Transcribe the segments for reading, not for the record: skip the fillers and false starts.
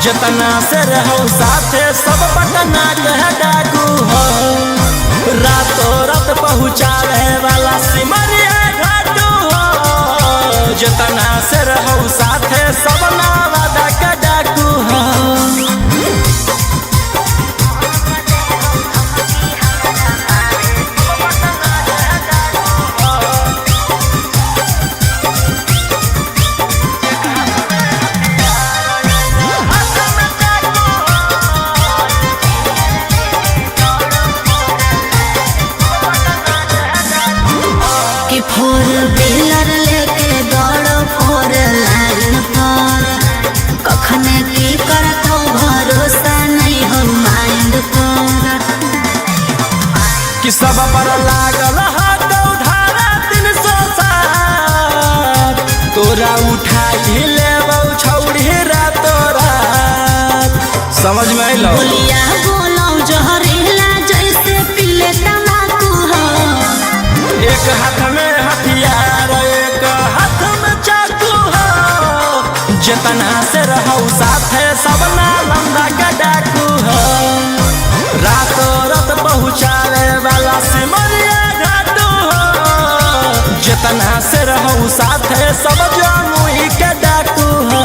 जतना से रहो साथे सब पटना के डाकू हो, रातों रात पहुँचावे वाला सिमरिया घाटू हो। जतना से रहो साथे सब नवादा के डाकू हो। फोर व्हीलर लेके दौड़ो फोर लाइन पर, कखने की करत हो भरोसा नहीं हो माइंड पर। कि सब पर लागल हाथ उधारा 360, तोरा उठाई लेबौ छौड़ी रातों रात। समझ में अइलो? बोलिया बोलो जहरीला जैसे पीले तम्बाकू हो। एक हाथ में हथियार एक हाथ में चाकू हो। जतना से रहो साथे सब नालंदा के डाकू हो। रातों रात पहुँचावे वाला सिमरिया घाटू हो। जतना से रहो साथे सब जमुई के डाकू हो।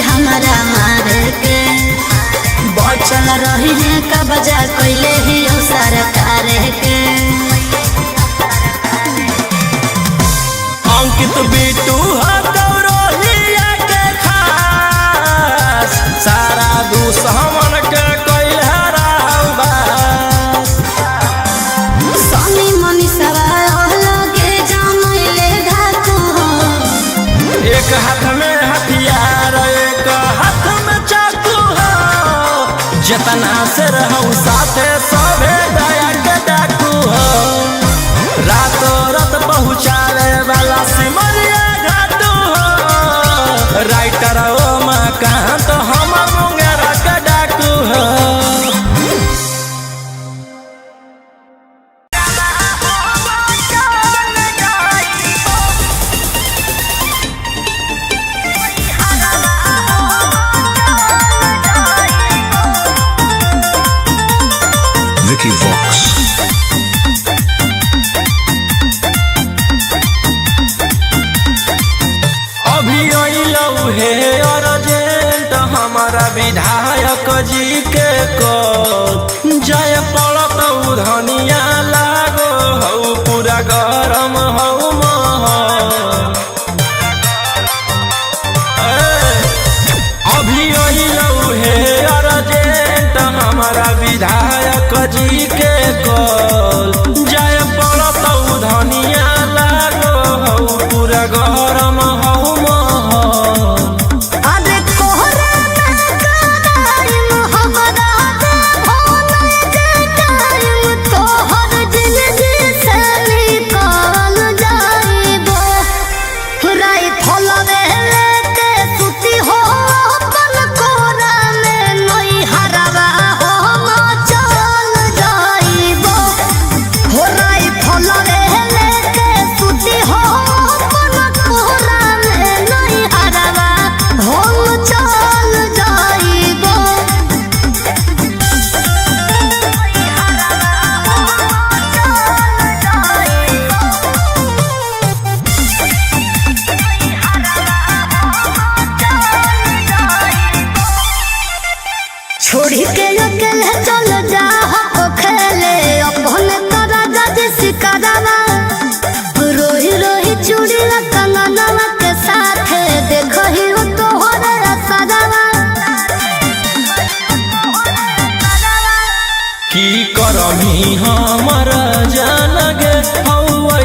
हमारा मारे के बचल रही है का बजा कैले ही सरकार के। अंकित बिटू गौरहिया के खास, सारा दुश्मन के कैल हराबास। सनी मनीषवा लगे जमैले धाकू हो। एक हाथ में हथियार एक हाथ में चाकू हो। जतना से रहो साथे सभे दया के डाकू हो। रातों रात पहुँचावे वाला सिमरिया घाटू हो। राइटर ओ मकान तो हम मुंगेरा के डाकू हो। विधायक जी के को जय पड़त धनिया लागो हौ पूरा गरम हौ महल। अभी अइलौ हे अर्जेंट हमारा विधायक जी के कॉल, जय पड़त धनिया लागो हौ पूरा गरम हौ महल। हो छोड़ी के अकेले चल जा हो खेले अपने तोरा जज सिकरवा रोही रोही चूड़ी कंगनवा के साथ देखो ही हो तोहरे असरवा की करमी हमर जान गे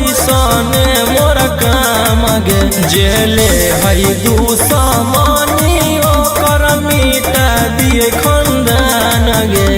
ऐसने मोर काम गे जेले है दुश्मनी ओकर मिटा दिए खंदान गे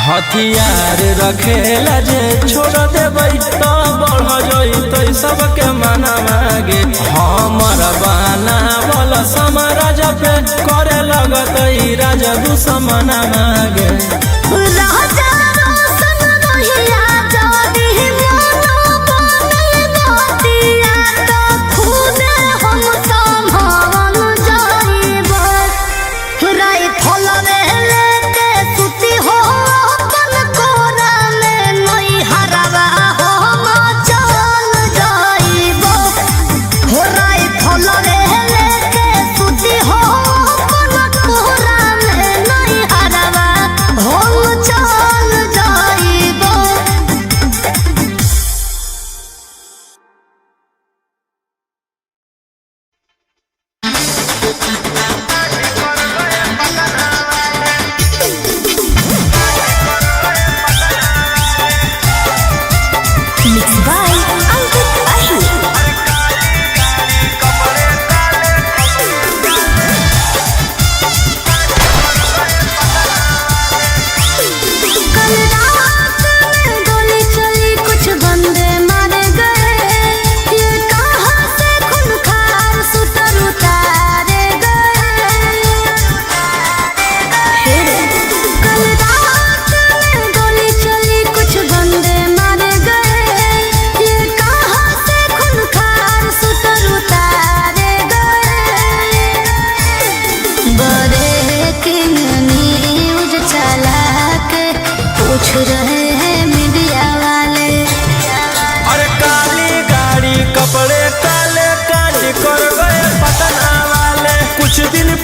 हथियार रखेला जे छोड़ देबै तो बढ़ जइतै सबके मना मागे हमर बाना बल समाराज पे करे लगतै राजा दुश्मन मागे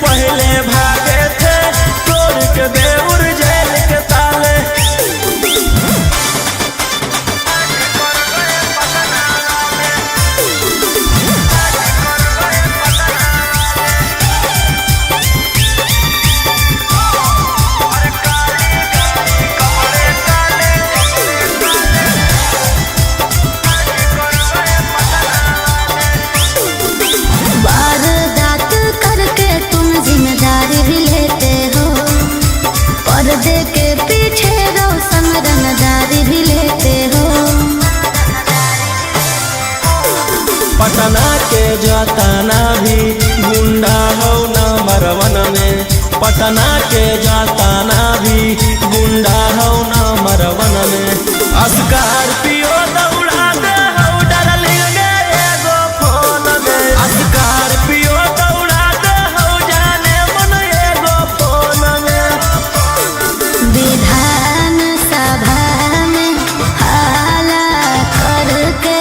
पहले भागे थे तोड़ के बेउर जेल के ताले पर्दे के पीछे रोशन रंगदारी भी लेते हो। पटना के जाताना भी गुंडा हो नंबर 1 में, पटना के जाताना भी गुंडा हो नंबर 1 में। स्कॉर्पियो दौड़ा दे हो डार्लिंग गे एगो फोन में, स्कॉर्पियो दौड़ा दे हो जाने मन एगो फोन में। विधान सभा में हाला करके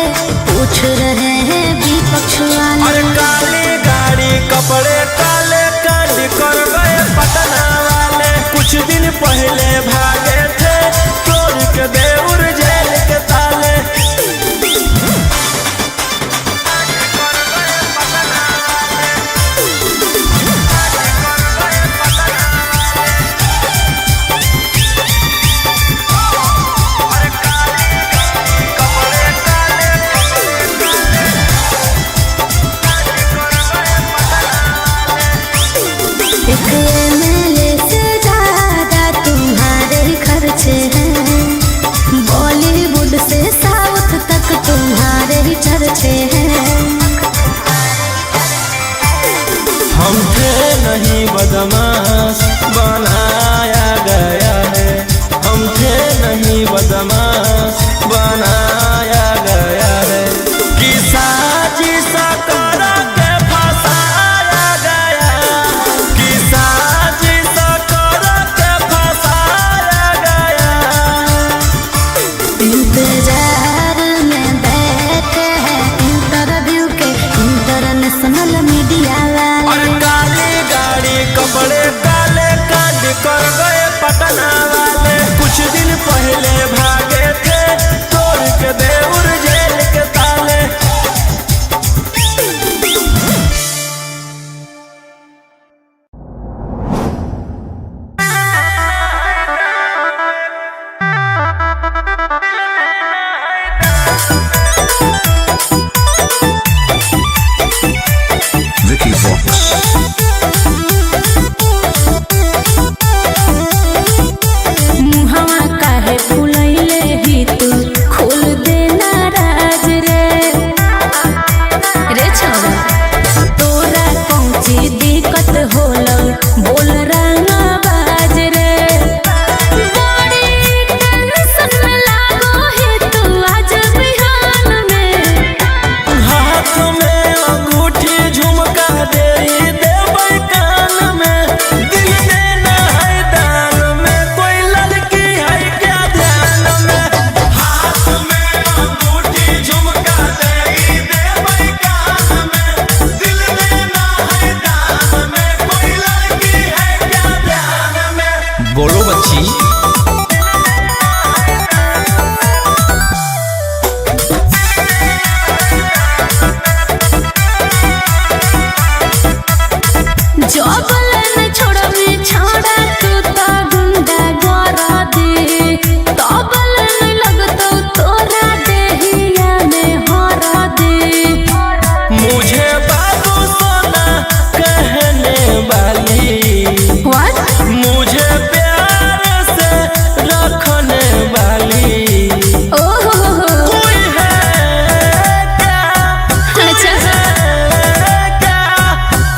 पूछ रहे हैं विपक्ष वाले, अरे काली गाड़ी कपड़े काले कांड कर गए पटना वाले। कुछ हम थे नहीं बदमाश बनाया गया है, हम थे नहीं बदमाश बनाया गया है। कि साजिश कर के फंसाया गया, कि साजिश कर के फंसाया गया। इंतजार में बैठे हैं इंटरव्यू के इंटरनेशनल मीडिया वाले। और काली गाड़ी कपड़े काले कांड कर गए पटना वाले। कुछ दिन पहले भागे थे तोड़ के देउर जेल के ताले। Vicky Vox. मुहवा काहे फुलैले ही तू खोल देना राज रे रे छौरा। तोरा कौची दिक्कत होलो बोल रंगा बाज रे। बड़ी टेंशन में लागो है तू आज बिहान में। हाथ में अंगूठी झुमका दे देबै कान में। दिल देना है दान में, कोई लड़की है क्या ध्यान में। हाथ में अंगूठी झुमका दे देबै कान में। दिल देना है दान में, कोई लड़की है क्या ध्यान में। बोलो बच्ची। जबलन छोड़बी छोड़ा तू तो गुंडा गोरा दे। तबलन लगतो तोरा देहिया में हरा दे। मुझे बाबू सोना कहने वाली, What? मुझे प्यार से रखने वाली ओहो कोई है क्या, अच्छा क्या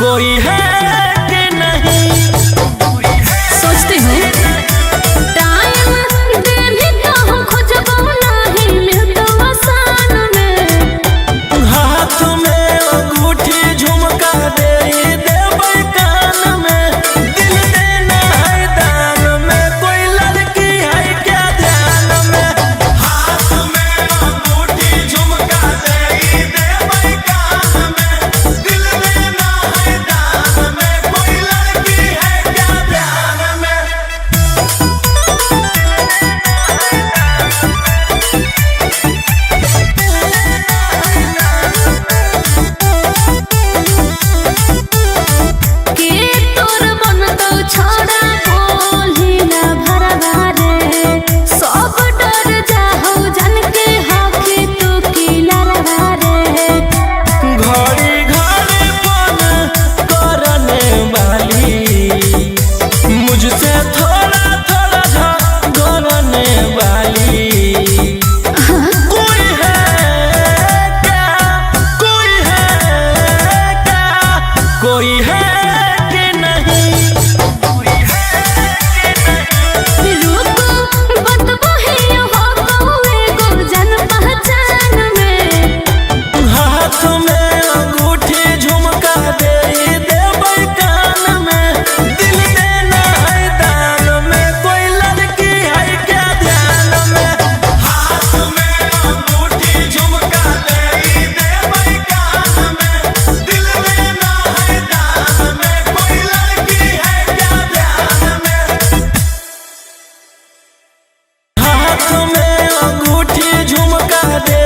कोई है कि नहीं। सोचती हूँ टाइम दे भी तो हम खोजबो नहीं मिलतो आसान में। हाथ में अंगूठी झुमका दे देबै कान में। दिल देना है दान में, कोई लड़की है क्या ध्यान में। हाथ में अंगूठी झुमका दे देबै कान में। दिल देना है दान में, कोई लड़की है क्या ध्यान में। के तोर बनतो छोड़ा बोली ना भरवा रे। सब डर जाहो जन के हकी तू की लरवा रे। घड़ी घड़ी फोन करने वाली, मुझसे थोड़ा थोड़ा झगड़ने वाली कोई है क्या, कोई है क्या, कोई है कि नहीं। रुको बतबो है हो कौवे गो जन पहचान में। हाथ में अंगूठी झुमका दे देबै कान में। दिल देना है दान में, कोई लड़की है क्या ध्यान में। हाथ में अंगूठी झुमका दे देबै कान में। दिल देना है दान में, कोई लड़की है क्या ध्यान में। हाथ में अंगूठी झुमका दे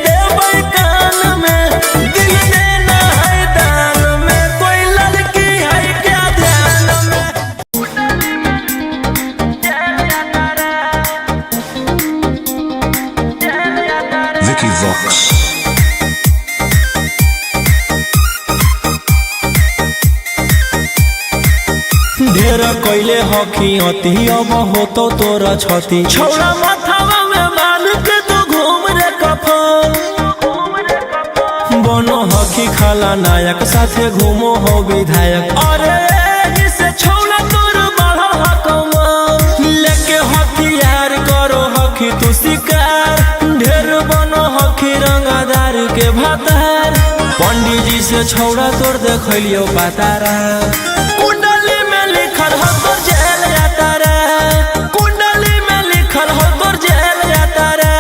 देबै कान में। दिल देना है दान में, कोई लड़की है क्या ध्यान में। Vicky Vox. ढेर कैले हकी अति अब होतो तोरा छती। छौड़ा माथावा में बांध के तू घूम रे कफन। बनो हकी खाला नायक साथे घूमो हो विधायक। अरे जिसे छौला तोर बढ़ा हकमा लेके हथियार करो हकी तू शिकार, ढेर बनो हकी रंगादार के भातार। पंडित जी से छौड़ा तोर देखलियो पातारा, कुंडली में लिखल हो तोर जेल जाता रे, कुंडली में लिखल हो तोर जेल जाता रे।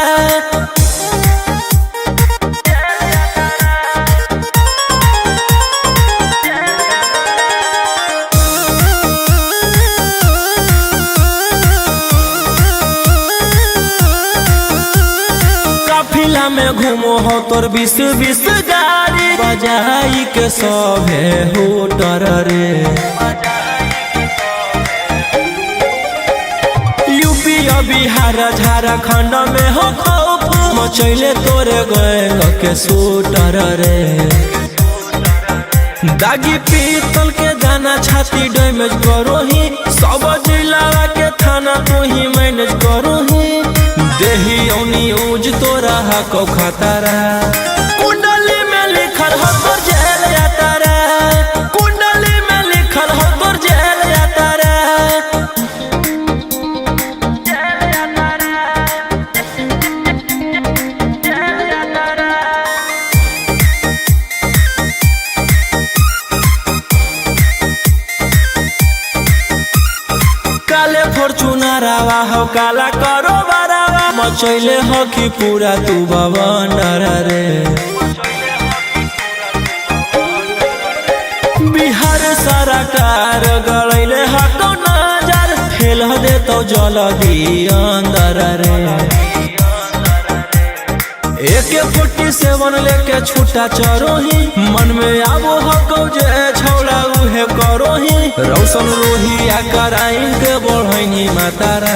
काफिला में घूमो हो तोर 20-20 गाड़ी, बजाई के सभे होटर रे। यूपी बिहार झारखंड में हो खौफ, मचैले तोरे गैंग के शूटर रे। दागी पीतल के दाना छाती डैमेज करो ही, सब जिला के थाना तू ही मैनेज करो ही। देही औनी ऊज तोरा हको खतरा, कुंडली में लिखल हो तोर जेल जाता रे, कुंडली में लिखल हो तोर जेल जाता रे। काले फॉर्च्यूनर आवा हो काला करो बरावा, मचैले हो कि पूरा तू बवंडर रे। बिहार सरकार गड़ैले हको नजर, फेल दे तो जल्दी अंदर रे। AK-47 लेके छूटा चरोही, मन में आबो हको जे छौड़ा उहे करोही। रौशन रोहिया कराइन के बढ़ैनी मातारा,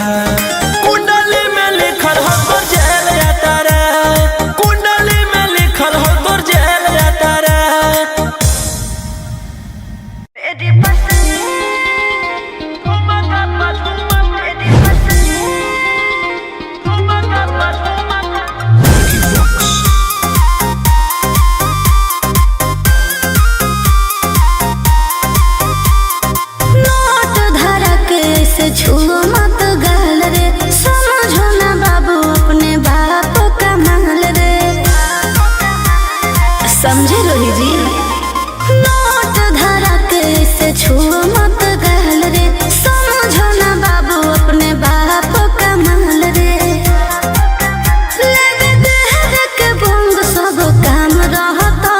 कुंडली में लिखल हो तोर जेल जाता रे, कुंडली में लिखल हो तोर जेल जाता रे। छुओ मत गाल रे, समझो ना बाबू अपने बाप का माल रे। समझे रोही जी, नोट धरा के से छुओ मत गाल रे, समझो ना बाबू अपने बाप का माल रे। लेके देह के बंग सब काम रहता,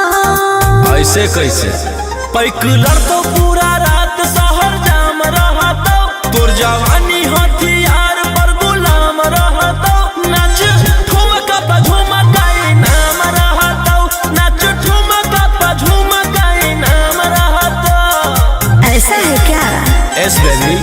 ऐसे कैसे पैक लड़तो पूरा रात शहर जाम रहता, तोर जवानी हथियार पर गुलाम रहतो। नाच ठुमका पे झुमकाई नाम रहतो, नाच ठुमका पे झुमकाई नाम रहतो। ऐसा है क्या? एस बेबी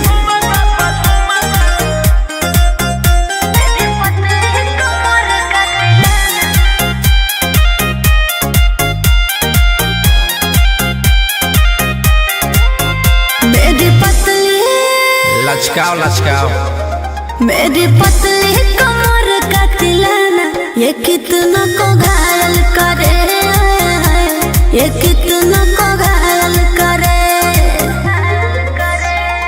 लचकाओ लचकाओ, मेरी पतली कमर का तिलाना ये कितना को घायल करे, ये कितना को घायल करे।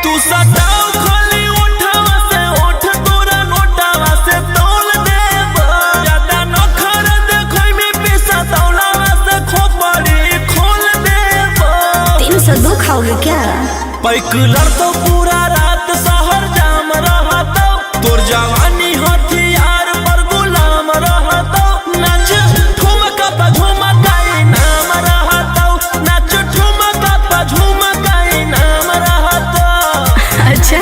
तू सटाओ खाली उठावा से उठ तोरा नोटावा से तौल देब, ज्यादा नखर देखै में पैसा तौलावा से खोपड़ी खोल देब। 302 खाओगे क्या? पैक लड़तो पूरा रात शहर जाम रहतो, तोर जवानी हथियार पर गुलाम रहतो। नाच ठुमका पे झुमकाई नाम रहतो, नाच ठुमका पे झुमकाई नाम रहतो। अच्छा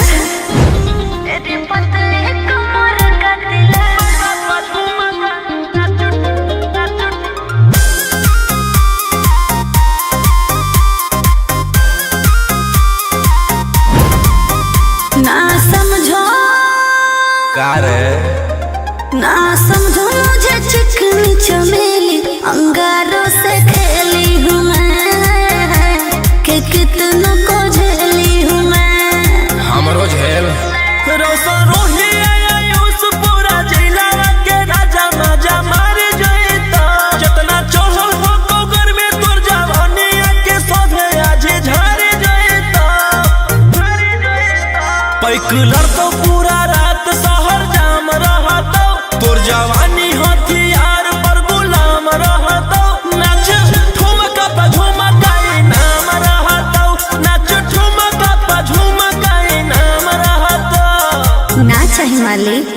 का रे ना समझो मुझे चिकनी चमेली अंगारों से खेली हूँ मैं, कि कितना को झेली हूँ मैं। हमरो झेल रोशन रोही आयुष पूरा जिला के राजा मजा मार जइता, जितना चढ़ल हो कोगर में तोर जवानी पैक लड़तो पूरा रात शहर जाम रहतो, तोर जवानी हथियार पर गुलाम रहतो। नाच ठुमका पे झुमका नाम रहतो, नाच ठुमका पे झुमका नाम रहतो। ना चाही मालिक।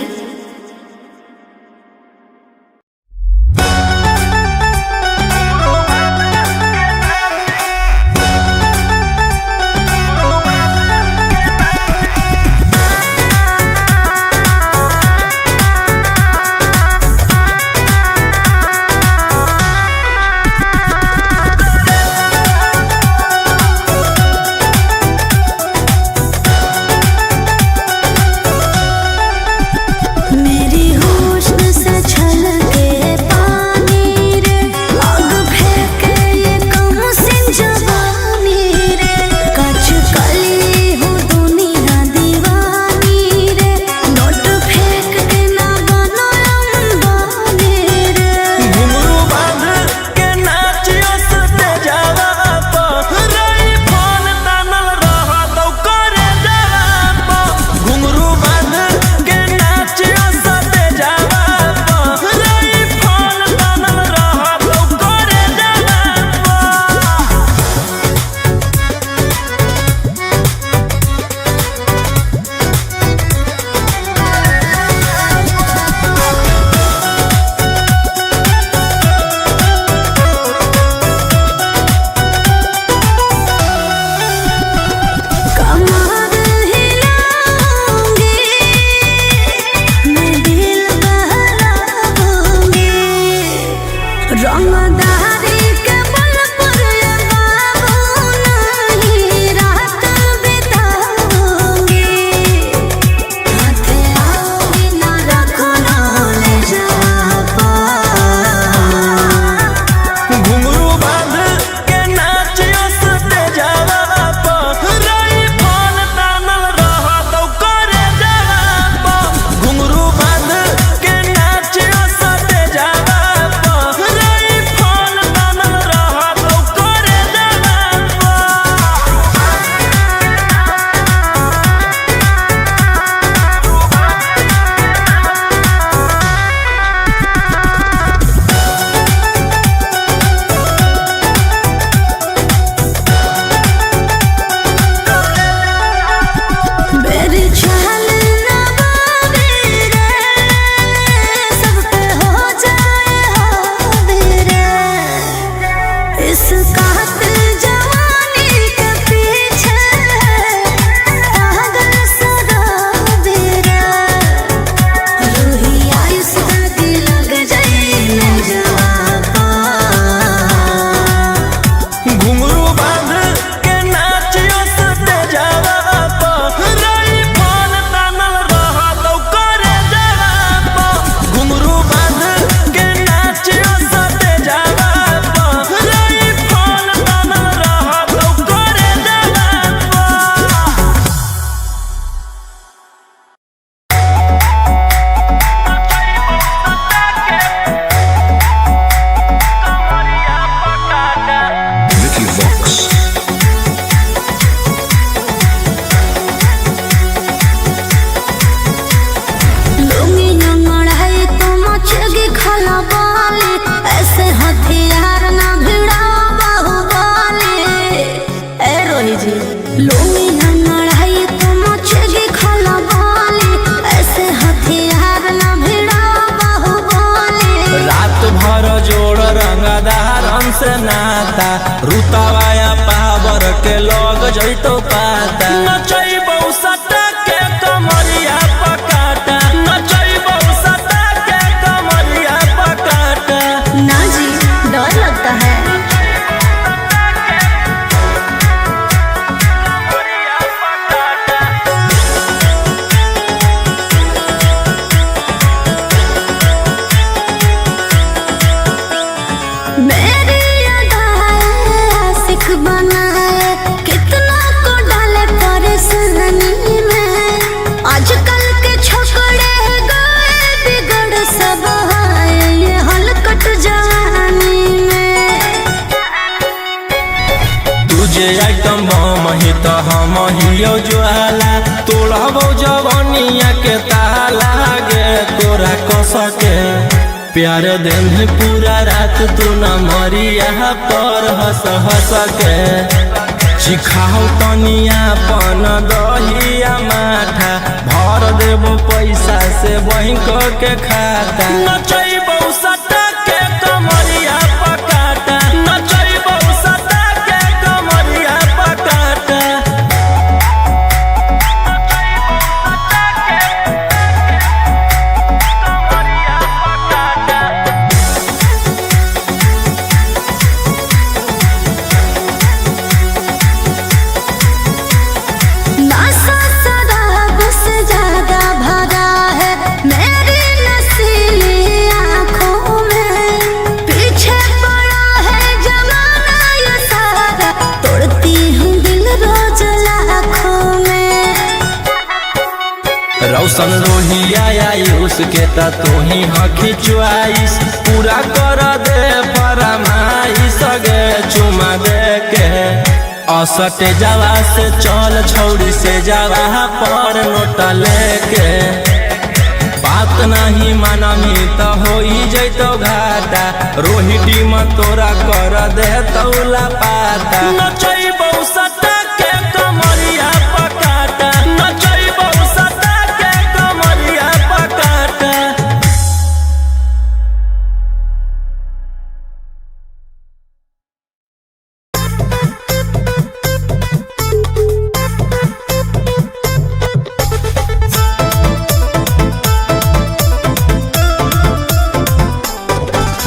से नाता रुतावाया पावर के लोग जइतो पाता नचैबौ सटा के कमरिया पकाटा नचैबौ सटा के कमरिया पकाटा। ना जी डर लगता है। बनाए कितना को डाल ही तो हम हियो ज्वाला तोड़बो जवनिया के ताला गे तोरा कस के प्यार दिन पूरा रात तू न मरिया पर हंस हंस के सिखाओ तनिया पन दहिया माथा भर देबो पैसा से बैंक के खाता नचैबो सटा के कमरिया पकाटा नचैबो सटा के कमरिया पकाटा रौशन रोहिया आयुष के ता तू ही हकी च्वाइस पूरा कर दे फरमाइश गे चुमा दे के असटे जावा से चल छौड़ी से जावा पर नोट लेके बात नहीं मानमी तो हो जैतो घाटा रोहिटी में तोरा कर दे तौला पाता नचैबो सटा के कमरिया पकाटा नचैबो सटा के कमरिया पकाटा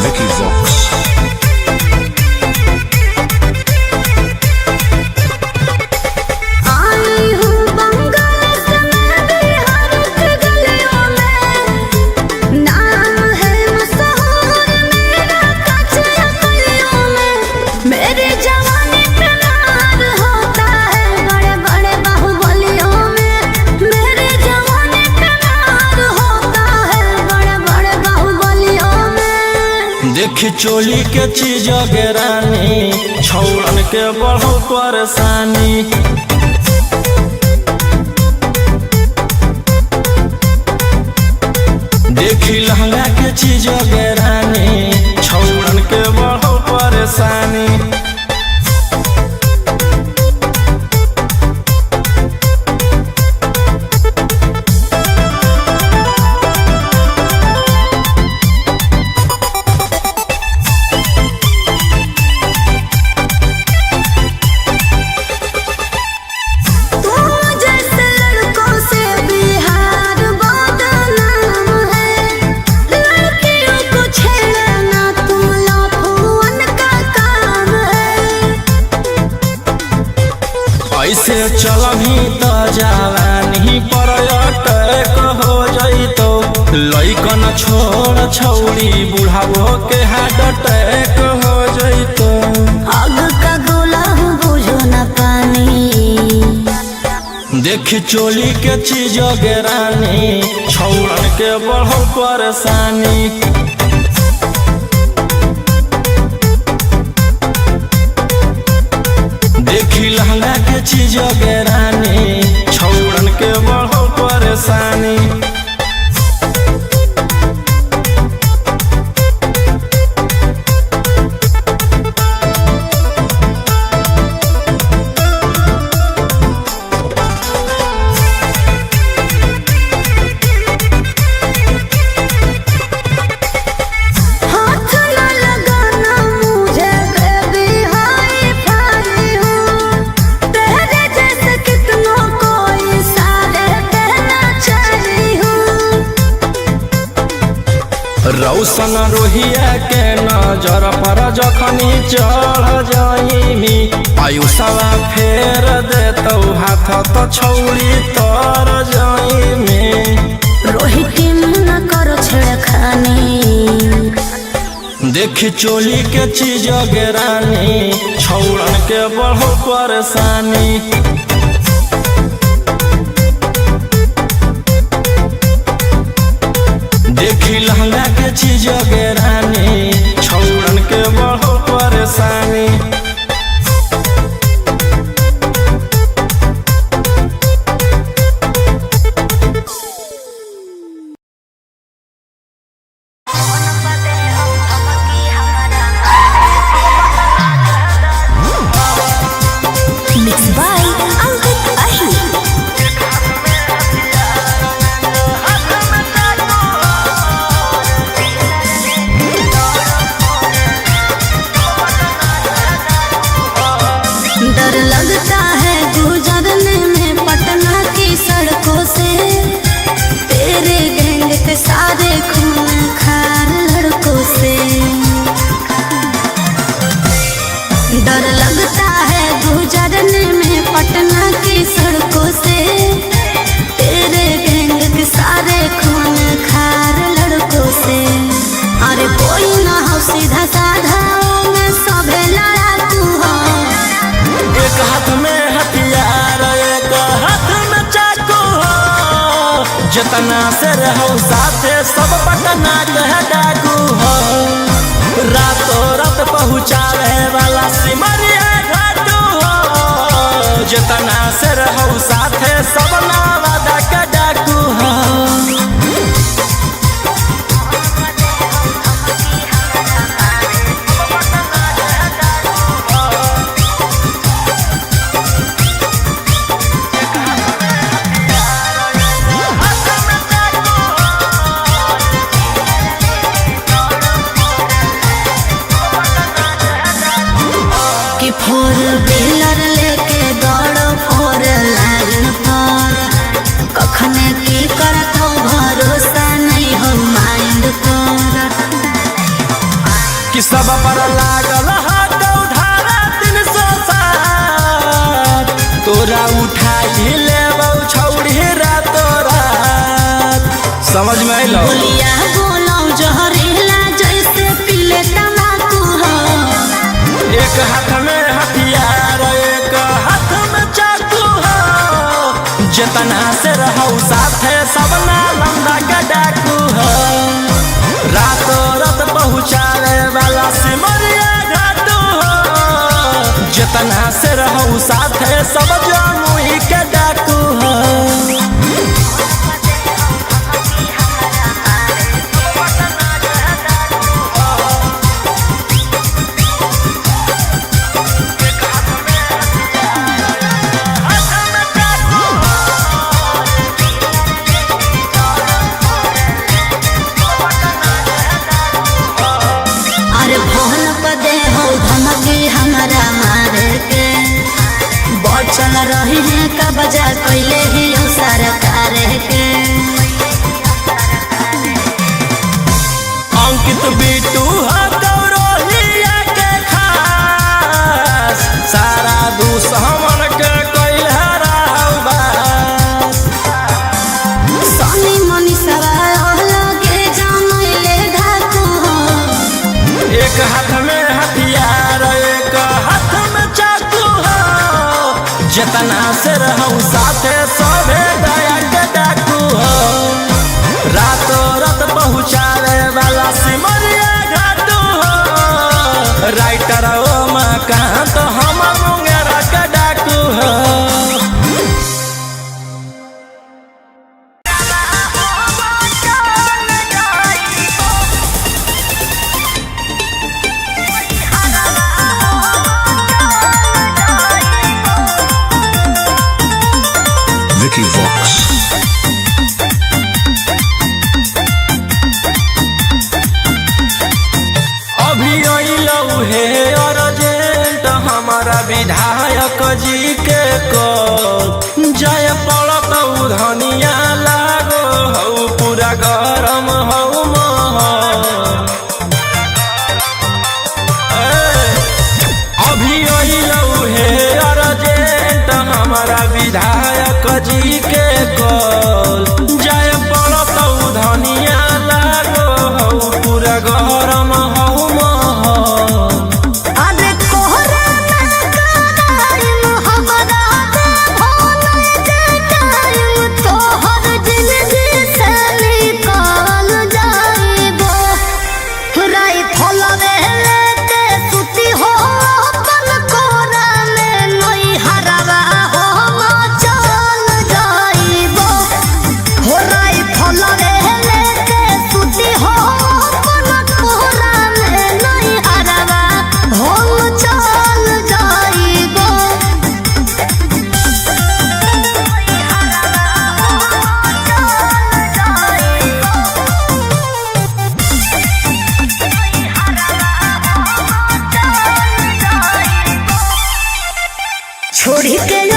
Vicky Vox. देखी चोली के चीज गे रानी छौड़न के बढ़ो परेशानी देखी लहंगा के चीज गे रानी छौड़न के बढ़ो परेशानी ऐसे चलही तो जवानी पर अटैक हो जइतो लइकन छोड़ छौड़ी बुढ़ावो के हार्ट अटैक हो जइतो आग का गोला बुझो न पानी देखी चोली के चीज गे रानी छौड़न के बढ़ो परेशानी देखी लहंगा के चीज गे रानी छौड़न के बढ़ो परेशानी रौशन रोहिया के नजर पर जखनी चढ़ जाइमी आयुषवा फेर देतौ हाथ तो छौड़ी तर जाइमी रोहिती न करो छेड़खानी देखी चोली के चीज गे रानी छौड़न के बढ़ो परेशानी देखी लहंगा के चीज गे रानी छौड़न के बढ़ो परेशानी मिक्स बाय अंकित अहिर। डर लगता है गुजरने में पटना की सड़कों से, तेरे गैंग के सारे खून खार लड़कों से। डर लगता है गुजरने में पटना की सड़कों से, तेरे गैंग के सारे खून खार लड़कों से। अरे कोई ना हो सीधा साधा में सभे लड़ाकू हो। एक हाथ में हथियार एक हाथ में चाकू हो, जितना से रहो साथे सब पटना कह डाकू हो। रातों रात पहुँचावे वाला सिमरिया घाटू हो, जितना से रहो साथे सब नावादा का डाकू हो। फोर व्हीलर लेके दौड़ो फोर लाइन पर, कखने की करत हो भरोसा नहीं हो माइंड पर। कि सब पर लागल हाथ उधारा 307, तोरा उठा ही लेबौ छौड़ी रातो रात। समझ में आइलो? बोलिया बोलो जहरीला जैसे पीले तम्बाकू हो। एक हाथ में हथियार एक हाथ में चाकू हो, जितना से रहो साथे सब नालंदा का डाकू हो। रातों रात पहुँचावे वाला सिमरिया घाटू हो, जितना से रहो साथे सब जमुई के डाकू हो। हमारा मारे के बचल रही है का बजा कैले ही सरकार के। अंकित बिटू गौरवलिया के खास, सारा दुश्मन के कैल हराबास। सनी मनी सवाल लगे जानले ढाकू हो। एक हाथ में हथियार एक हाथ में चाकू हो, जितना से रहो साथे सभे दया के डाकू हो। रातों रात पहुँचावे वाला सिमरिया घाटू हो, राइटर ओ मकान तो हम मुंगेरा के डाकू हो। Vicky Vox. अभी अइलौ हे अर्जेंट हमारा विधायक जी के कॉल, जय पड़त धनिया लागो हौ पूरा गरम हौ महल। अभी अइलौ हे अर्जेंट हमारा विधायक जी के कॉल, जय पड़त धनिया लागो हौ पूरा गरम हौ महल। अरे कोहरा ना कराइम हमरा दे भोले दे टाइम, तोहर जिंदगी से निकाल जाइबो। राइफल लेके सुती हो अपन कोरा में, नई हरवा हो चल जाइबो।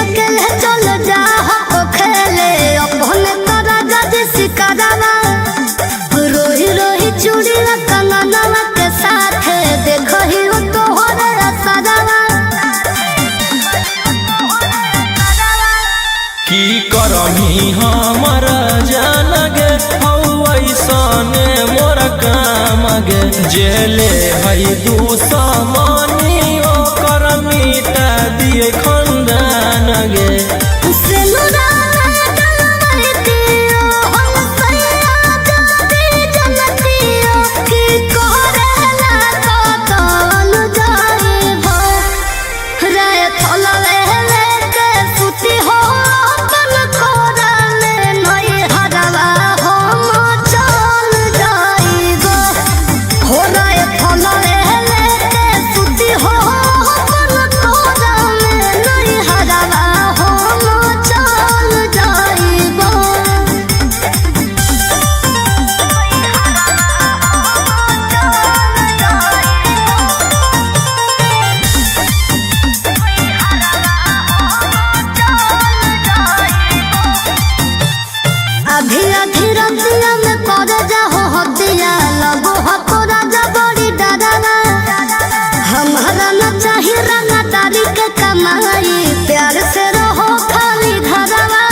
अकेले चल जा हो खेले अपने तोरा जज सिकरवा रोही रोही चूड़ी कंगनवा के साथ देखो ही तोहरे असरवा की करमी हमर जान गे ऐसने मोर काम गे जेले हई दुश्मनी ओकर मिटा दिए खंदान गे प्यार से रहो खाली घरवा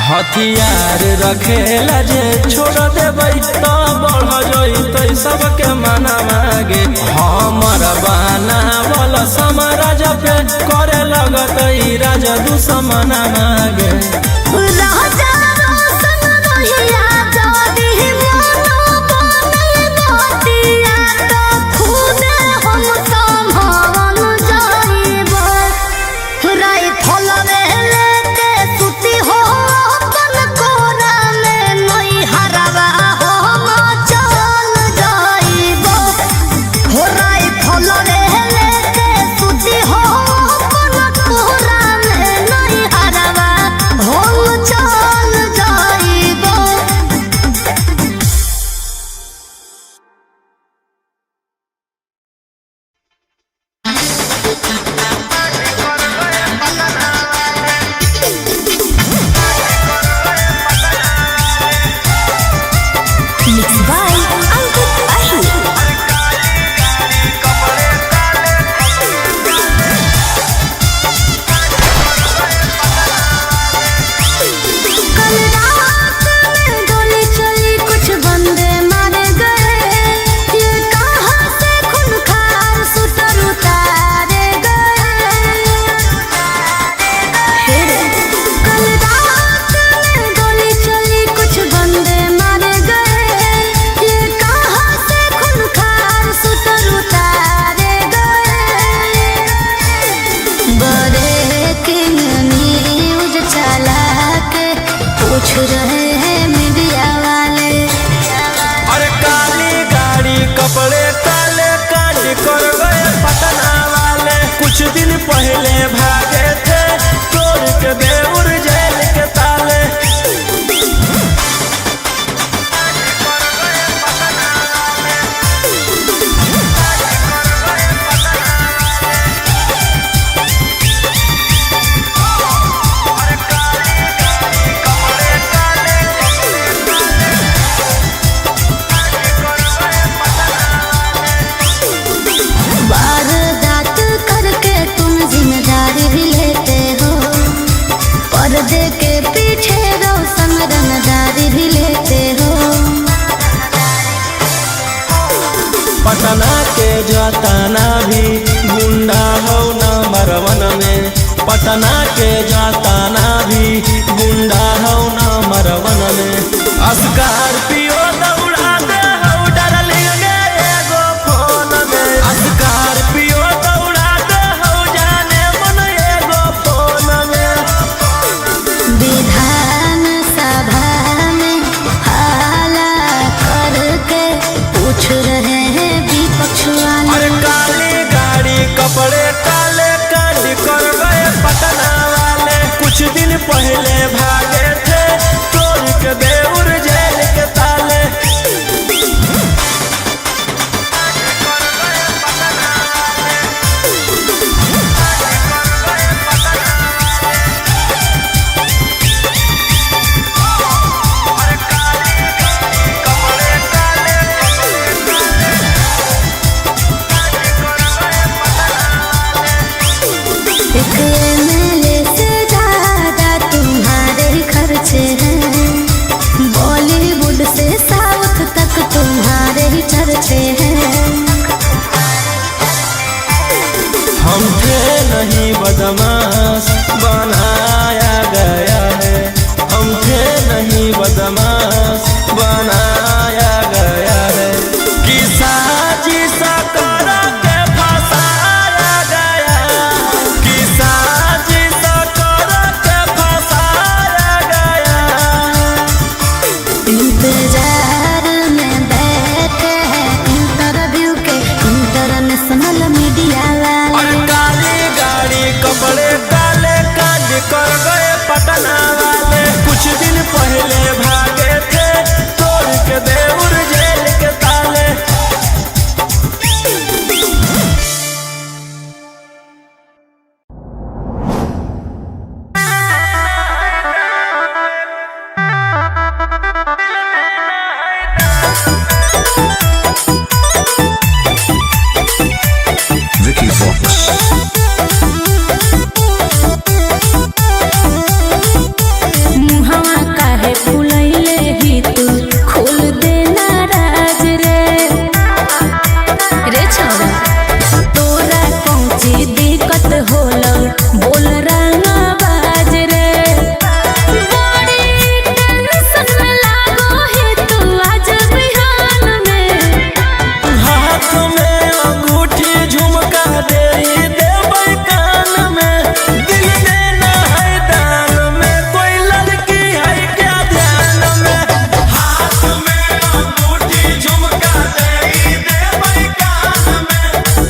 हथियार रखेला जे छोड़ देबै तो बढ़ जइतै सबके मनवा गे हमर बनावल समाराज पे करे लगतै राज दुश्मनवा गे राजा रोशन रहिया जदी मनो बने बतिया तो खुद हम संभावन जाइबो राई फलवे लेके सुती हो अपन कोरा में नई हरवा हम चल जाइबो हो राई फलवे लेके सुती हो अपन कोरा में नई हरवा हम चल जाइबो Mixed by Ankit Ahi. कल रात में गोली चली कुछ बंदे मारे गए ये कहाँ से खूंखार शूटर उतारे गए कल रात में गोली चली कुछ बंदे मारे गए ये कहाँ से खूंखार शूटर उतारे गए बड़े किंग न्यूज चला के पूछ रहे हैं मीडिया वाले अरे काली गाड़ी कपड़े काले कांड कर गए पटना वाले कुछ दिन पहले भागे थे तोड़ के बेउर जेल के ताले वारदात करके तुम जिम्मेदारी भी लेते हो पर्दे के पीछे रोशन रंगदारी भी लेते हो पटना के जाताना भी गुंडा हो नंबर 1 में पटना के जाताना भी गुंडा हो नंबर 1 में स्कॉर्पियो दौड़ा दे हो डार्लिंग गे एगो फोन में स्कॉर्पियो दौड़ा दे हो जाने मन एगो फोन में विधान सभा में हाला करके पूछ रहे हैं विपक्ष वाले अरे काली MLA से ज्यादा तुम्हारे ही खर्चे हैं, बॉलीवुड से साउथ तक तुम्हारे ही चर्चे हैं। हम थे नहीं बदमाश बनाया गया है, हम थे नहीं बदमाश बनाया गया है। कि साजिश कर के फंसाया गया, कि साजिश कर के फंसाया गया। इंतजार में बैठे हैं इंटरव्यू के इंटरनेशनल मीडिया वाले। और काली गाड़ी कपड़े काले काले कर गए पटना वाले। कुछ दिन पहले भागे थे तोड़ के देउर जेल के ताले। Vicky Vox. मुहवा काहे फुलैले ही तू खोल देना राज रे। रे छोरा तोरा कौची दिक्कत होला बोल रंगा बाज रे। बड़ी टेंशन में लागो है तू आज बिहान में। हाथ में अंगूठी झुमका दे देबै कान में। दिल देना है दान में, कोई लड़की है क्या ध्यान में। हाथ में अंगूठी झुमका दे देबै कान में।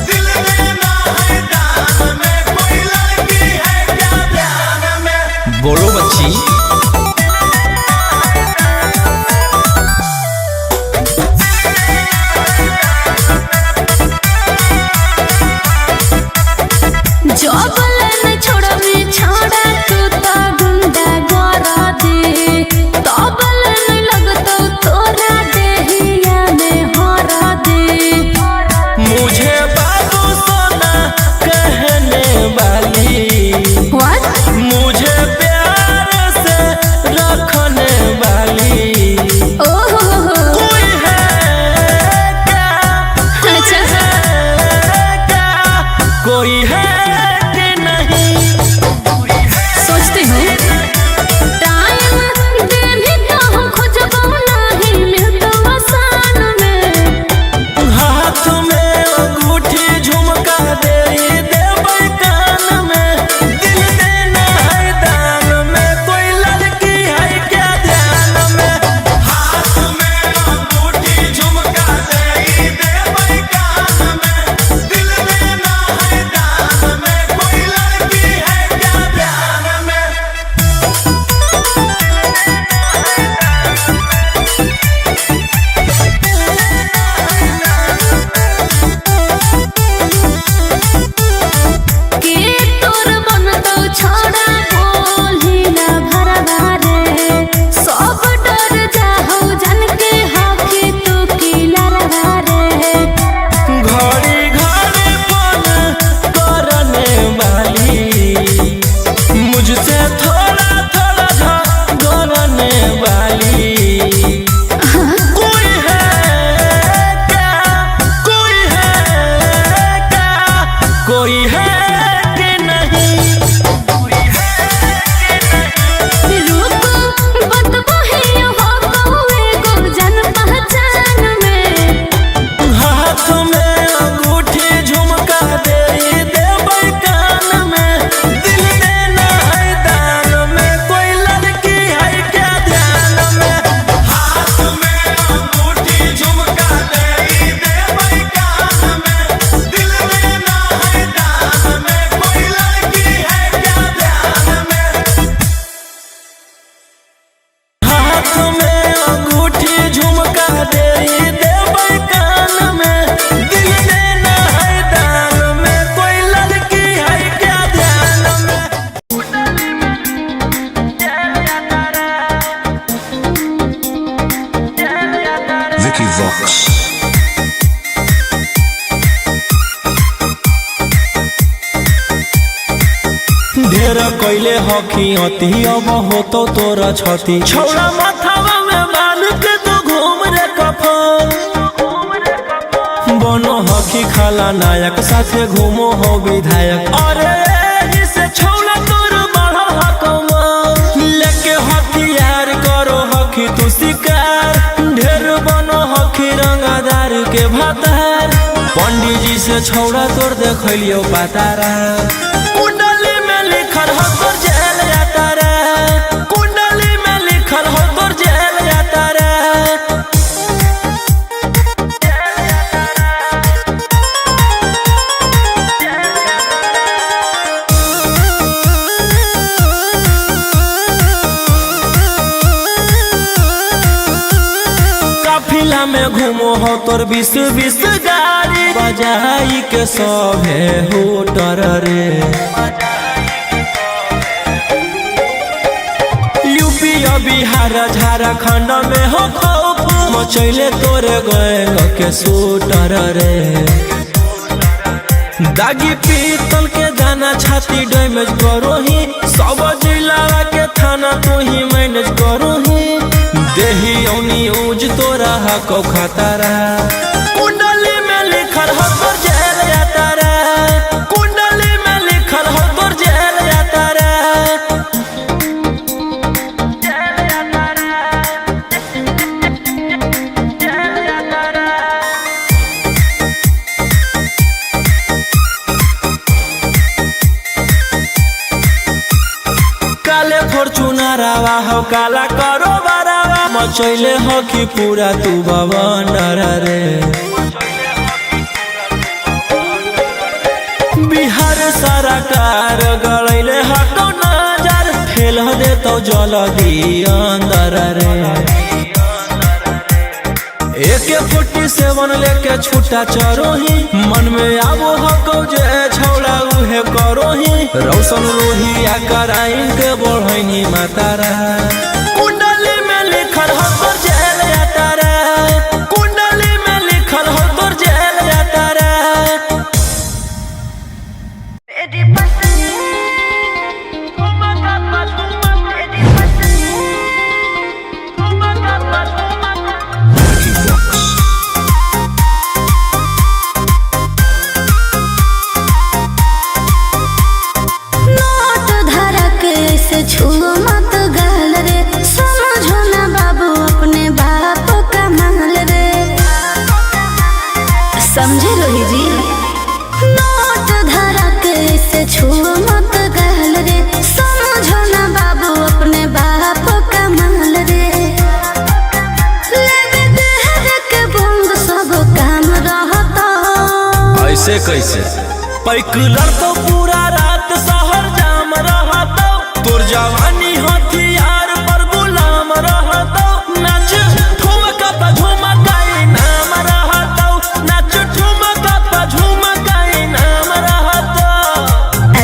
दिल देना है दान में, कोई लड़की है क्या ध्यान में। बोलो बच्ची। जबलन छोड़बी छोड़ा तू तो गुंडा गोरा दे। तबलन लगतो तोरा देहिया में हरा दे। मुझे बाबू सोना कहने वाली, व्हाट मुझे प्यार से रखने वाली ओहो कोई है क्या? अच्छा है क्या? कोई है कि नहीं? सोचते हो टाइम दे भी तो खोजबो नहीं मिलतो आसान में। हाथ में अंगूठी झुमका दे देबै कान में। दिल देना है दान में, कोई लड़की है क्या ध्यान में। हाथ में अंगूठी झुमका दे देबै कान में। दिल देना है दान में, कोई लड़की है क्या ध्यान में। के तोर बनतो छोड़ा बोली ना भरवा रे। सब डर जाहो जन के हकी तू की लरवा रे। घड़ी घड़ी फोन करने वाली, मुझसे थोड़ा थोड़ा झगड़ने वाली कोई है क्या? कोई है क्या? कोई है कि नहीं? रुको बतबो ही हो कौवे गो जन पहचान में। हाथ में अंगूठी झुमका दे देबै कान में। दिल देना है दान में, कोई लड़की है क्या ध्यान में। हाथ में अंगूठी झुमका दे देबै कान में। दिल देना है दान में, कोई लड़की है क्या ध्यान में। हाथ में अंगूठी झुमका दे देबै कान में। दिल देना है दान में, कोई लड़की है क्या ध्यान में। Vicky Vox. ढेर कैले हकी अति अब होतो तोरा छती छौड़ा माथावा में बांध के तो घूम रे कफन बनो हकी खाला नायक साथे घूमो हो विधायक अरे जिसे छौड़ा तोर बढ़ा हकमा लेके हथियार करो हकी तू शिकार ढेर बनो हकी रंगदार के भातार पंडित जी से छौड़ा तोर देखलियो पातारा कुंडली में लिखल हो तोर जेल यातारा कुंडली में लिखल हो तोर जेल यातारा काफिला में घूमो हो तोर 20 गाड़ी बजाई के सभे होटर रे यूपी बिहार झारखंड में हो खौफ मचैले तोरे गैंग के शूटर रे दागी पीतल के दाना छाती डैमेज करो ही सब जिला के थाना तू ही मैनेज करो ही देही औनी ऊज तोरा हको खतरा कुंडली में लिखल हो तोर जेल यातारा कुंडली में लिखल हो तोर जेल यातारा काले फॉर्च्यूनर आवा हो काला करो बारावा मचैले हो कि पूरा तू बवंडर रे बिहार सरकार गड़ैले हटो नजर फेल दे तो जल्दी अंदर रे AK-47 लेके छूटा चरोही मन में आबो हको जे छौड़ा उहे करोही रौशन रोहिया कराइन के बढ़ैनी मातारा कुंडली में लिखल हो तोर जेल यातारा कुंडली में लिखल हो तोर जेल यातारा Lucky Vox. नोट धरा के ऐसे छुओ मत गाल रे समझो ना बाबू अपने बाप का माल रे समझे रोही जी नोट धरा के ऐसे छुओ मत गाल रे समझो ना बाबू अपने बाप का माल रे लेवे देहर के बंग सब काम रहता ऐसे कैसे पैकुलर तो पूरा रात शहर जाम रहता तोर जवानी हथियार पर गुलाम रहता नाच ठुमका पे झुमकाई नाम रहता नाच ठुमका पे झुमकाई नाम रहता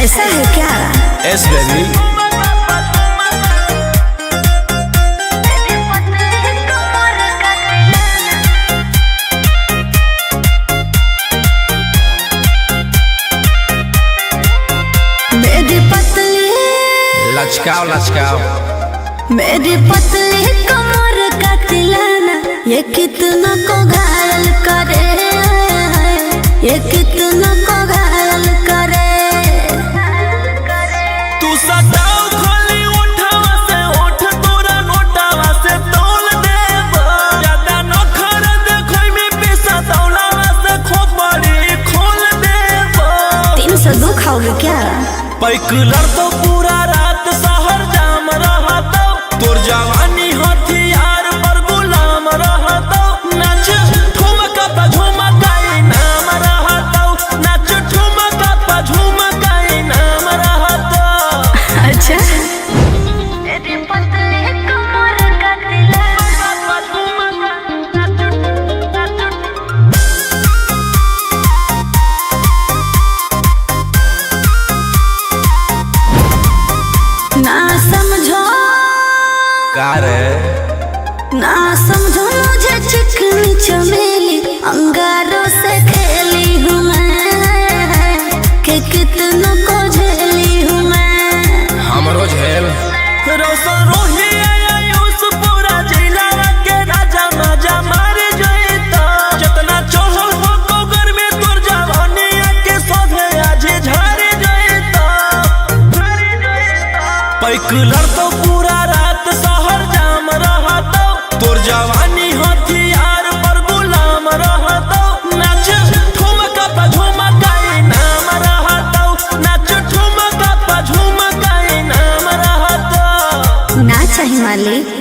ऐसा है क्या एस बेबी मेरी पतली लचकाओ लचकाओ मेरी पतली कमर का तिलाना ये कितना को घायल करे ये कितना को घायल करे तू सटाओ खाली उठावा से उठ तोरा नोटावा से तोल देब ज्यादा नखर देखै में पैसा दौलावा से खोपड़ी खोल देब 302 खाओगे क्या पैकुलर तो पूरा रात शहर जाम रहता तोर जवानी हथियार पर गुलाम रहता नाच ठुमका पे झुमकाई नाम रहता नाच ठुमका पे झुमकाई नाम रहता अच्छा मेरी पतली कमर का तिलाना कलर तो पूरा रात शहर जाम रहतो, तोर जवानी हथियार पर गुलाम रहतो। नाच ठुमका पे झुमकाई नाम रहतो, नाच ठुमका पे झुमकाई नाम रहतो। ना चाही मालिक।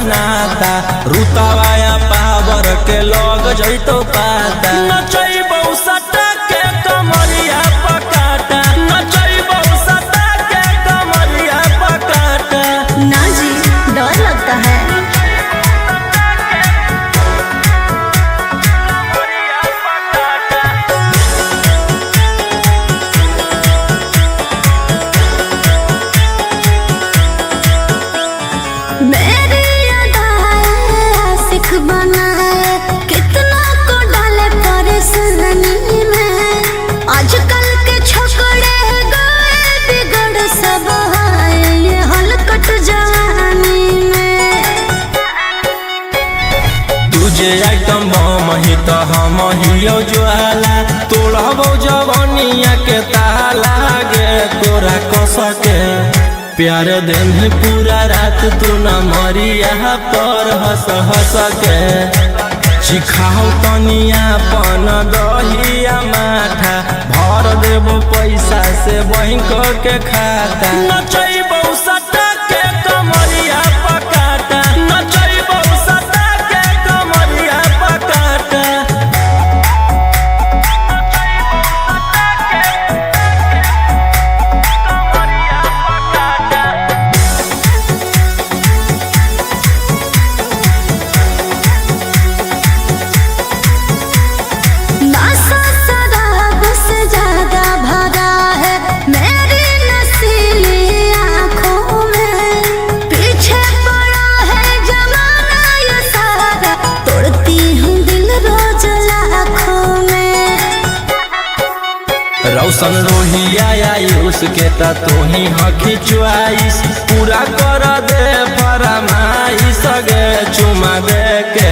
नाता रुतवाया पावर के लग जइतो पाता नचैबौ सटा के कमरिया पकाटा नचैबौ सटा के कमरिया पकाटा। ना जी डर लगता है। आइटम बम ही तो हम हियो ज्वाला तोड़ा तोड़बो जवनिया के ताला गे तोरा कसके प्यार दिन पूरा रात तू न मरिया पर हंस हंस के चिखाओ तनिया पन दहिया माथा भर देबो पैसा से बैंक के खाता नचैबो सटा के कमरिया पकाटा नचैबो सटा के कमरिया पकाटा रौशन रोहिया आयुष के ता तू ही हकी च्वाइस पूरा कर दे फरमाइश गे चुमा दे के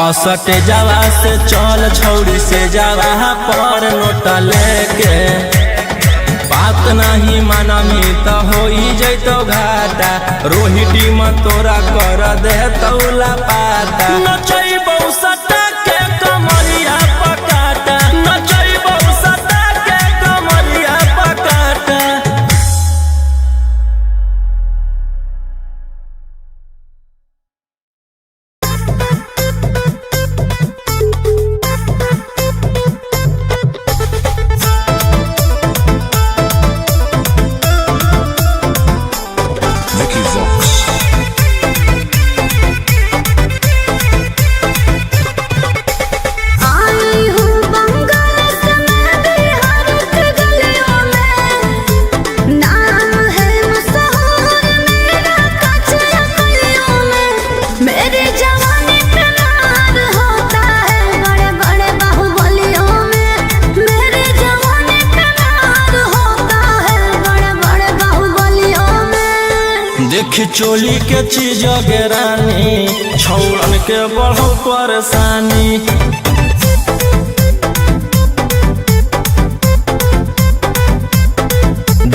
असटे जावा से चल छौड़ी से जावा पर नोट लेके बात नहीं मानमी तो हो जैतो घाटा रोहिटी में तोरा कर दे तौला पाता नचैबो सटा के कमरिया पकाटा नचैबो सटा के कमरिया पकाटा Vicky Vox. आई हूँ बंगाल से मैं बिहार की गलियों में नाम है मशहूर मेरा कचरा गलियों में मेरी जवानी पे मार होता है बड़े बड़े बाहुबलियों में मेरी जवानी पे मार होता है बड़े बड़े बाहुबलियों में देख चोली के चीज गे रानी छौड़न के बढ़ो परेशानी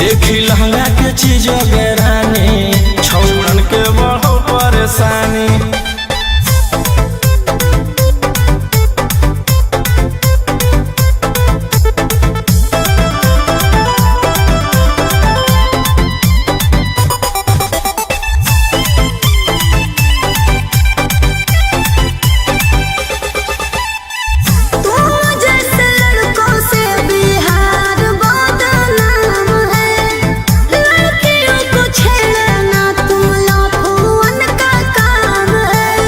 देखी लहंगा के चीज गे रानी छौड़न के बढ़ो परेशानी तुम जैसे लड़कों से बिहार बदनाम है लड़कियों को छेड़ना तुम लफुअन का काम है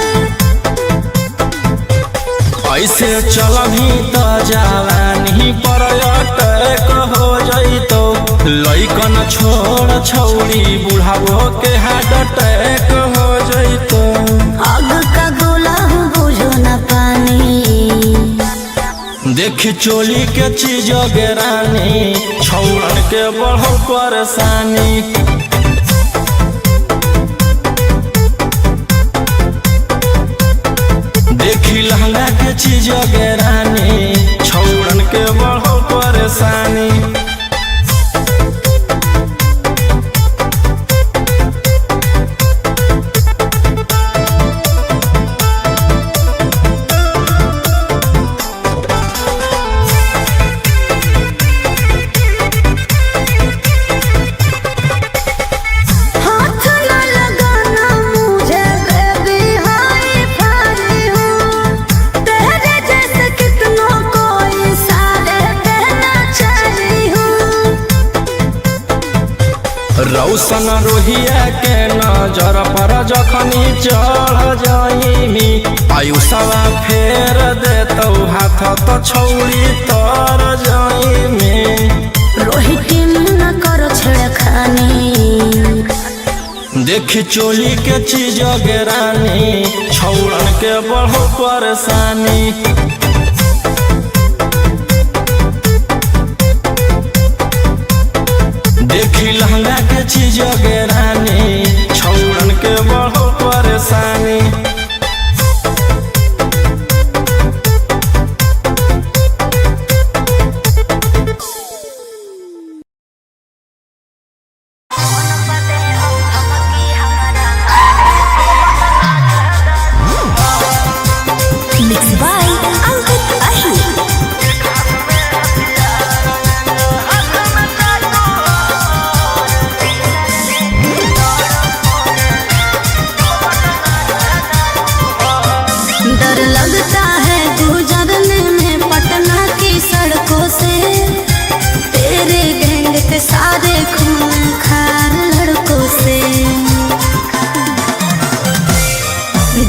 ऐसे चलभी तो जवानी पर अटैक हो जइतो लइकन छोड़ छौड़ी बुढ़ावो के हार्ट अटैक हो जइतो आग का गोला बुझो न पानी देख चोली के चीज गे रानी छौड़न के बढ़ो परेशानी देखी लहंगा के चीज गे रानी छौड़न के बढ़ो परेशानी हाथ न लगाना मुझे बेबी हाई फाई हूँ तेरे जैसे कितनों को इशारे देना चाही हूँ रौशन रोहिया के नजर पर जखनी चढ़ जाइमी आयुषवा फेर देतौ हाथ तो छौड़ी तर जाइमी रोहिटी न करो छेड़खानी देख चोली के चीज गे रानी छौड़न के बढ़ो परेशानी देखी लहंगा के चीज गे रानी छौड़न के बढ़ो परेशानी अंकित अहिर। डर लगता है गुजरने में पटना की सड़कों से, तेरे गैंग के सारे खून खार लड़कों से।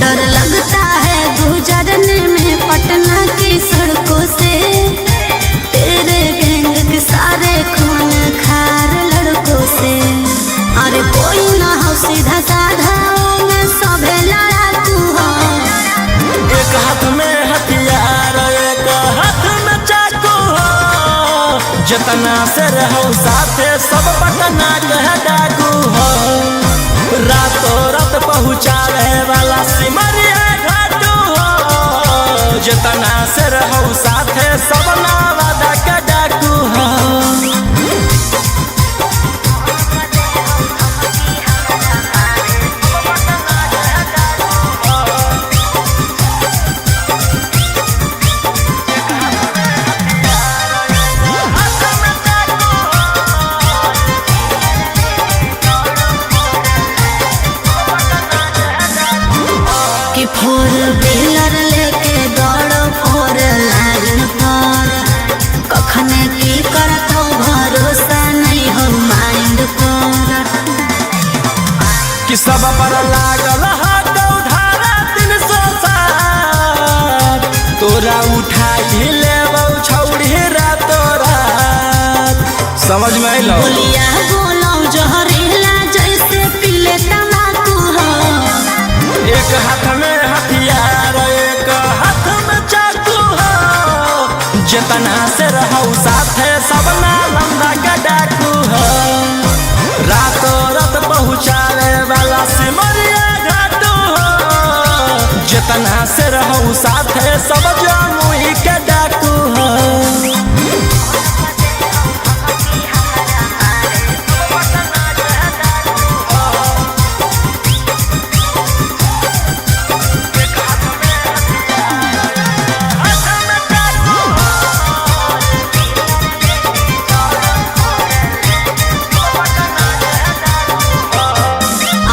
डर लगता है गुजरने में पटना की सड़कों से, तेरे गैंग के सारे खून खार लड़कों से। अरे कोई ना हो सीधा साधा में सभे लड़ाकू हो। एक हाथ में हथियार एक हाथ में चाकू हो, जितना से रहो साथे सब पटना कह डाकू हो। रातों रात पहुँचावे वाला सिमरिया घाटू हो, जितना से रहो साथे सब नावादा के डाकू हो। कि फोर व्हीलर लेके दौड़ो फोर लाइन पर, कखने की करतो भरोसा नहीं हो माइंड पर। कि सब पर लागल धारा 307, तोरा उठा ही लेबौ छौड़ी रातो रात। समझ में अइलो? बोलिया बोलो जहरीला जैसे पीले तम्बाकू हो। एक हाथ में हथियार एक हाथ में चाकू हो, जितना से रहो साथे सब नालंदा का डाकू हो। रातों रात पहुँचावे वाला सिमरिया घाटू हो, जितना से रहो साथे सब जमुई के डाकू हो।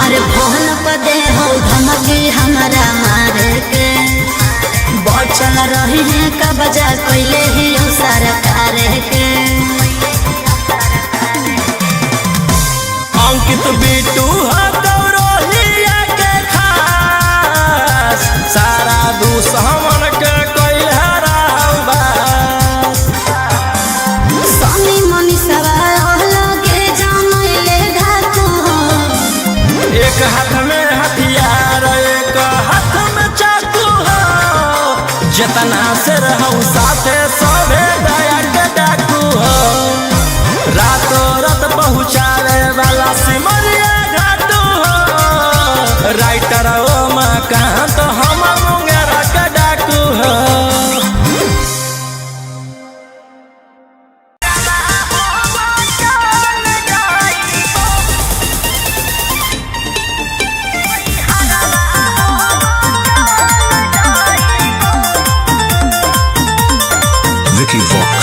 अरे फोन पर दे हो धमकी हमारा मारे के, बचल रही है का बजा कोइले ही सरकार के। अंकित बिटू गौरवलिया के खास, सारा दुश्मन के कोई हराव बास। सनी मनी सवाल लगे जानले ढाकू हो। एक हाथ में हथियार एक हाथ में चाकू हो, जितना से रहो साथे सभे दया के डाकू हो। रातों रात पहुँचावे वाला सिमरिया घाटू हो, राइटर ओ माँ कहाँ तो हम मुंगेरा के डाकू हो। Vicky Vox.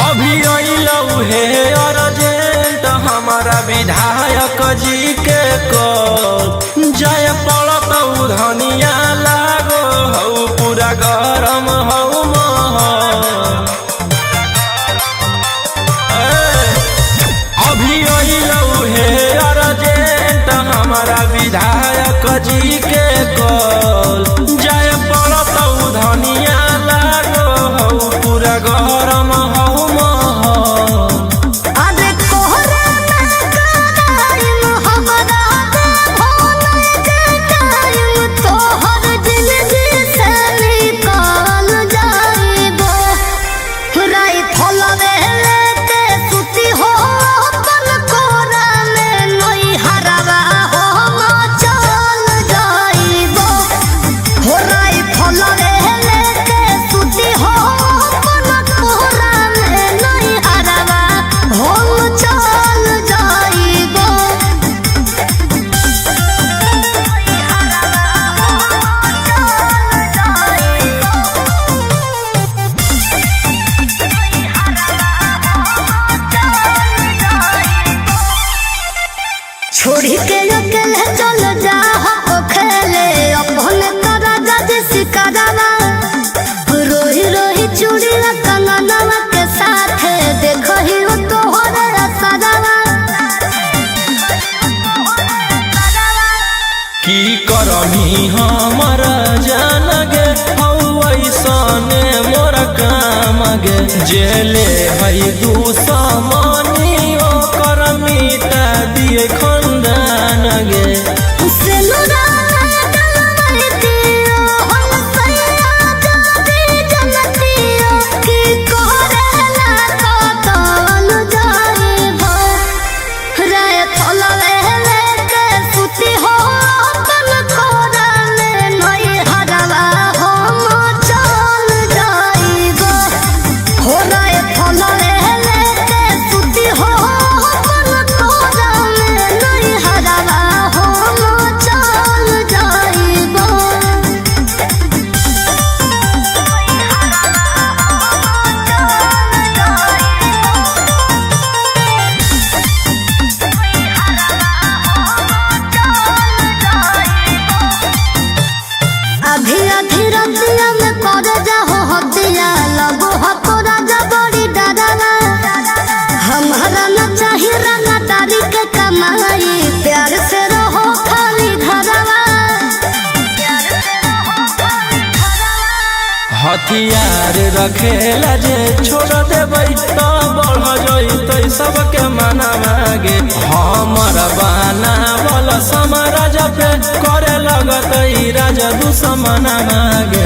अभी अइलौ हे अर्जेंट हमारा विधायक जी के कॉल, जय पड़तौ धनिया लागो हौ पूरा गरम हौ महल। अभी अइलौ हे अर्जेंट हमारा विधायक जी के कॉल, जय पड़तौ धनिया लागो हौ पूरा गरम हौ महल। अरे कोहरा में टाइम हमारा भोले के टाइम तोहर जिंदगी से निकाल जाइबो। राइफल लेके सुती हो अपन कोरा में, नई हरवा हो चल जाइबो। की करमी हमर जान गे ऐसने मोर काम गे जेले है दुश्मनी ओकर मिटा दिए खंदान गे हथियार रखेला जे छोड़ देबै तो बढ़ जइतै सबके मना मागे हमर बनावल समाराज पे करे लगतै राजा दुश्मन मागे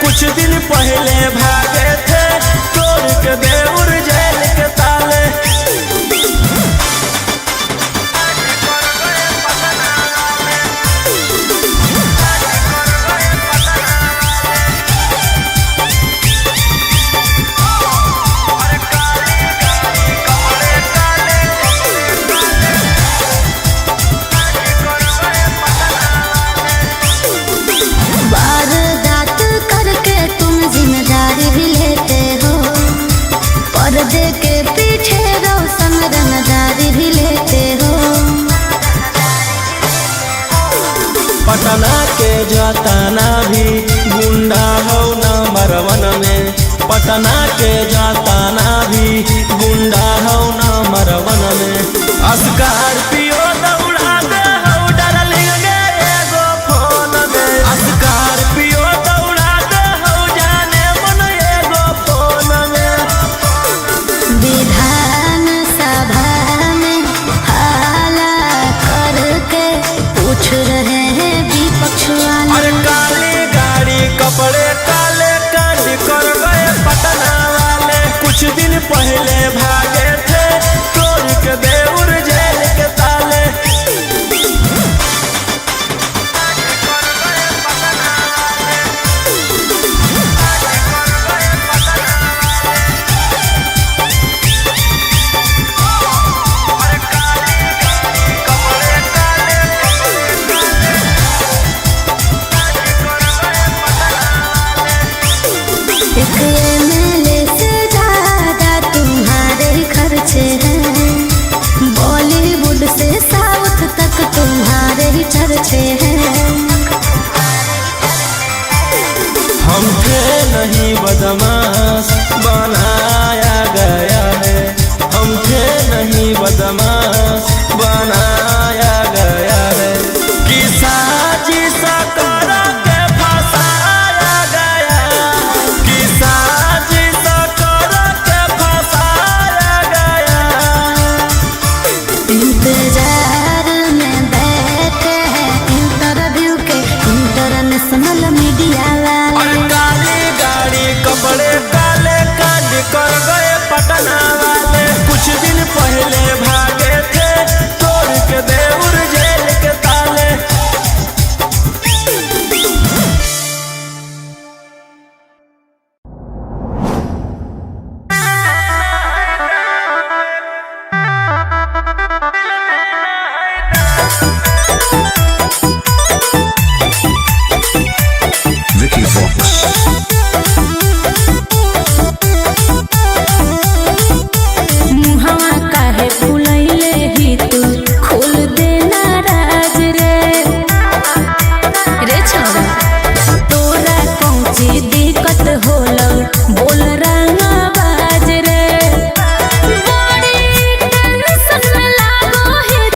कुछ दिन पहले भागे थे तोड़ के देउर जेल के ताले एक MLA से ज्यादा तुम्हारे ही खर्चे हैं, बॉलीवुड से साउथ तक तुम्हारे ही चर्चे हैं। हम थे नहीं बदमाश